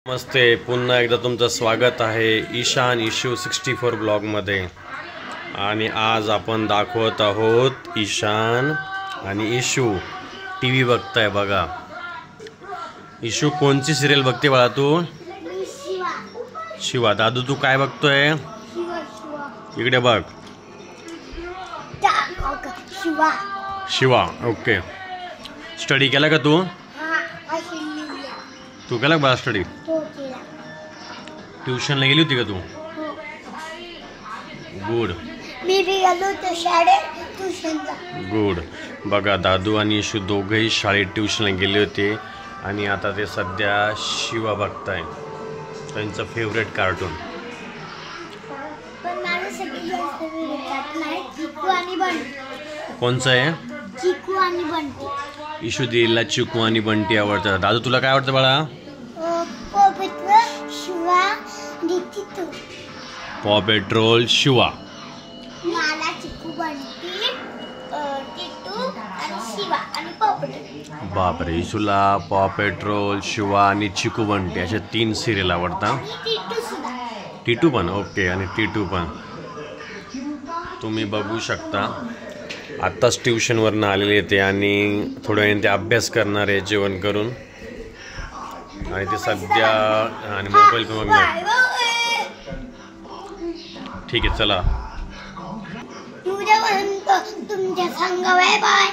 नमस्ते, पुन्हा एकदा तुमचं स्वागत आहे ईशान इशू 64 ब्लॉगमध्ये. आणि आज आपण दाखवत आहोत ईशान आणि इशू टी व्ही बघताय. बघा इशू कोणची सिरियल बघते बाळा तू? शिवा. दादू तू काय बघतोय? इकडे बघ. शिवा. ओके. स्टडी केला का तू? तू केला का बाळा स्टडी? ट्युशनला गेली होती का तू? गुड. गुड. बघा दादू आणि इशू दोघेही शाळेत ट्युशनला गेले होते आणि आता ते सध्या शिवा बघताय, त्यांचं फेवरेट कार्टून. कोणचं आहे? चिकू आणि बंटी. इशू दिला चिकू आणि बंटी आवडतं. दादू तुला काय आवडतं बाळा? पॉ पेट्रोल शिवा. मला चिकू बंटी, टिटू आणि शिवा आणि पॉ पेट्रोल. बापरे, इशूला पॉ पेट्रोल, शिवा आणि चिकू बंटी अशा 3 सिरियल आवडतात. टिटू पण. ओके. आणि टिटू पण तुम्ही बघू शकता. आत्ताच ट्युशनवरनं आलेले ते आणि थोड्या वेळाने ते अभ्यास करणार आहे जेवण करून. आणि ते सध्या आणि मोबाईल पण बघणार. ठीक आहे चला. तुमच्या संग बाय बाय.